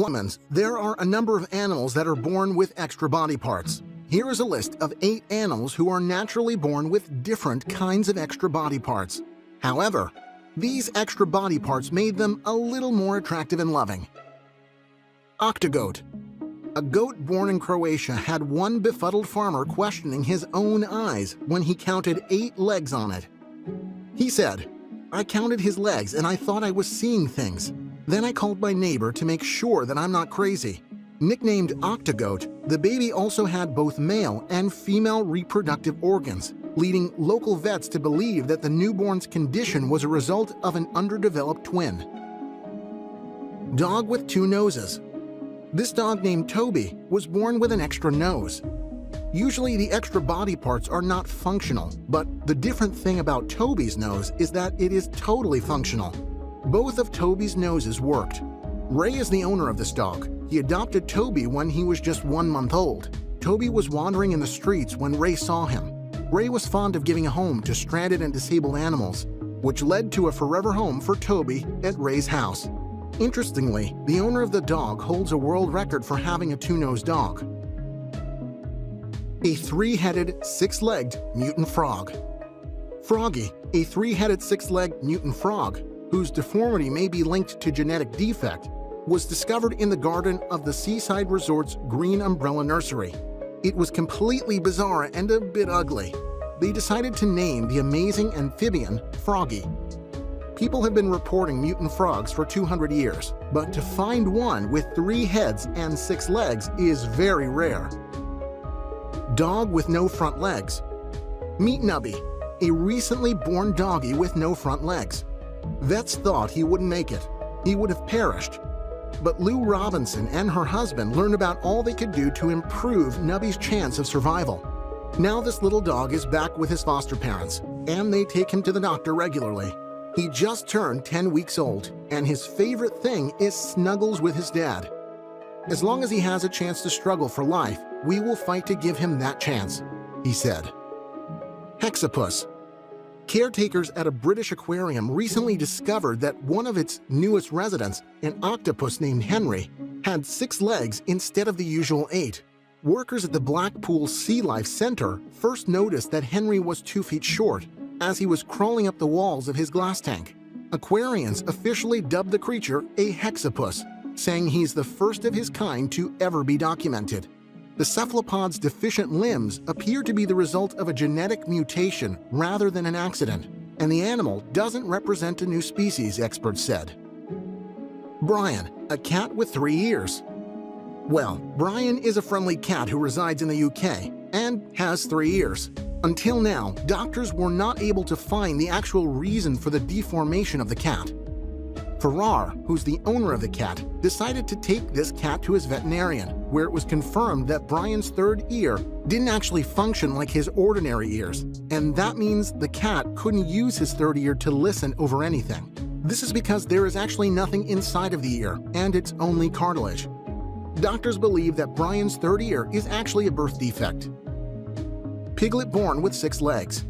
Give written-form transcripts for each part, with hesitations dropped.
Humans, there are a number of animals that are born with extra body parts. Here is a list of 8 animals who are naturally born with different kinds of extra body parts. However, these extra body parts made them a little more attractive and loving. Octogoat. A goat born in Croatia had one befuddled farmer questioning his own eyes when he counted 8 legs on it. He said, "I counted his legs and I thought I was seeing things. Then I called my neighbor to make sure that I'm not crazy." Nicknamed Octogoat, the baby also had both male and female reproductive organs, leading local vets to believe that the newborn's condition was a result of an underdeveloped twin. Dog with 2 noses. This dog named Toby was born with an extra nose. Usually the extra body parts are not functional, but the different thing about Toby's nose is that it is totally functional. Both of Toby's noses worked. Ray is the owner of this dog. He adopted Toby when he was just 1 month old. Toby was wandering in the streets when Ray saw him. Ray was fond of giving a home to stranded and disabled animals, which led to a forever home for Toby at Ray's house. Interestingly, the owner of the dog holds a world record for having a 2-nosed dog. A 3-headed, 6-legged mutant frog. Froggy, a 3-headed, 6-legged mutant frog, whose deformity may be linked to genetic defect, was discovered in the garden of the seaside resort's Green Umbrella Nursery. It was completely bizarre and a bit ugly. They decided to name the amazing amphibian Froggy. People have been reporting mutant frogs for 200 years, but to find one with 3 heads and 6 legs is very rare. Dog with no front legs. Meet Nubby, a recently born doggy with no front legs. Vets thought he wouldn't make it. He would have perished. But Lou Robinson and her husband learned about all they could do to improve Nubby's chance of survival. Now this little dog is back with his foster parents, and they take him to the doctor regularly. He just turned 10 weeks old, and his favorite thing is snuggles with his dad. "As long as he has a chance to struggle for life, we will fight to give him that chance," he said. Hexapus. Caretakers at a British aquarium recently discovered that one of its newest residents, an octopus named Henry, had 6 legs instead of the usual 8. Workers at the Blackpool Sea Life Center first noticed that Henry was 2 feet short as he was crawling up the walls of his glass tank. Aquarians officially dubbed the creature a hexapus, saying he's the first of his kind to ever be documented. The cephalopod's deficient limbs appear to be the result of a genetic mutation rather than an accident, and the animal doesn't represent a new species, experts said. Brian, a cat with 3 ears. Well, Brian is a friendly cat who resides in the UK and has 3 ears. Until now, doctors were not able to find the actual reason for the deformation of the cat. Farrar, who's the owner of the cat, decided to take this cat to his veterinarian, where it was confirmed that Brian's 3rd ear didn't actually function like his ordinary ears, and that means the cat couldn't use his 3rd ear to listen over anything. This is because there is actually nothing inside of the ear, and it's only cartilage. Doctors believe that Brian's 3rd ear is actually a birth defect. Piglet born with 6 legs.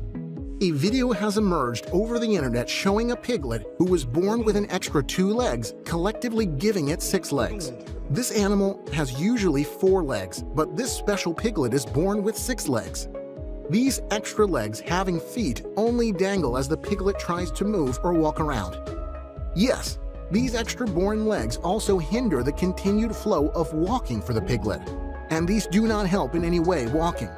A video has emerged over the internet showing a piglet who was born with an extra 2 legs, collectively giving it 6 legs. This animal has usually 4 legs, but this special piglet is born with 6 legs. These extra legs, having feet, only dangle as the piglet tries to move or walk around. Yes, these extra born legs also hinder the continued flow of walking for the piglet, and these do not help in any way walking.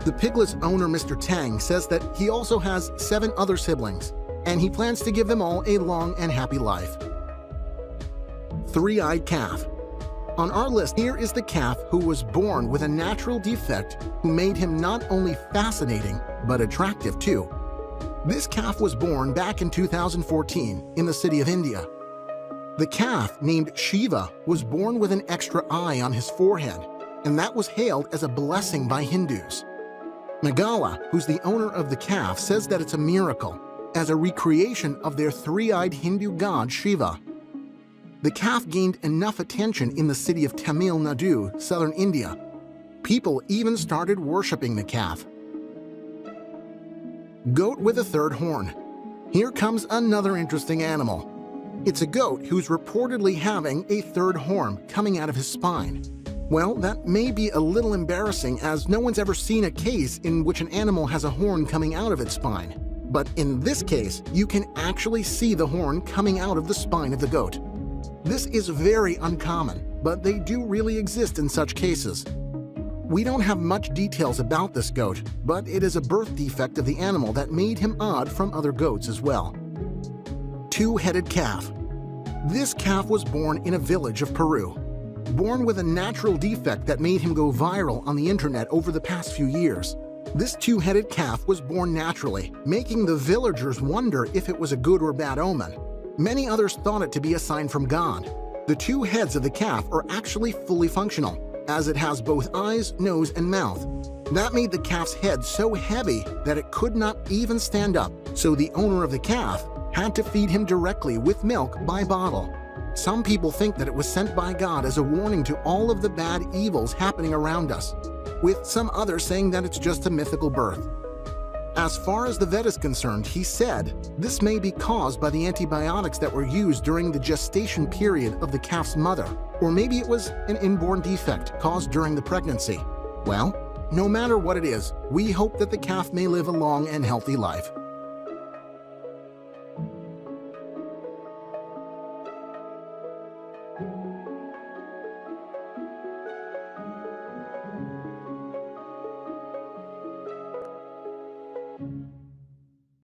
The piglet's owner, Mr. Tang, says that he also has 7 other siblings, and he plans to give them all a long and happy life. 3-eyed calf. On our list here is the calf who was born with a natural defect who made him not only fascinating, but attractive too. This calf was born back in 2014 in the city of India. The calf, named Shiva, was born with an extra eye on his forehead, and that was hailed as a blessing by Hindus. Nagala, who's the owner of the calf, says that it's a miracle, as a recreation of their 3-eyed Hindu god Shiva. The calf gained enough attention in the city of Tamil Nadu, southern India. People even started worshipping the calf. Goat with a 3rd horn. Here comes another interesting animal. It's a goat who's reportedly having a third horn coming out of his spine. Well, that may be a little embarrassing, as no one's ever seen a case in which an animal has a horn coming out of its spine. But in this case, you can actually see the horn coming out of the spine of the goat. This is very uncommon, but they do really exist in such cases. We don't have much details about this goat, but it is a birth defect of the animal that made him odd from other goats as well. Two-headed calf. This calf was born in a village of Peru. Born with a natural defect that made him go viral on the internet over the past few years. This two-headed calf was born naturally, making the villagers wonder if it was a good or bad omen. Many others thought it to be a sign from God. The two heads of the calf are actually fully functional, as it has both eyes, nose, and mouth. That made the calf's head so heavy that it could not even stand up, so the owner of the calf had to feed him directly with milk by bottle. Some people think that it was sent by God as a warning to all of the bad evils happening around us, with some others saying that it's just a mythical birth. As far as the vet is concerned, he said this may be caused by the antibiotics that were used during the gestation period of the calf's mother, or maybe it was an inborn defect caused during the pregnancy. Well, no matter what it is, we hope that the calf may live a long and healthy life.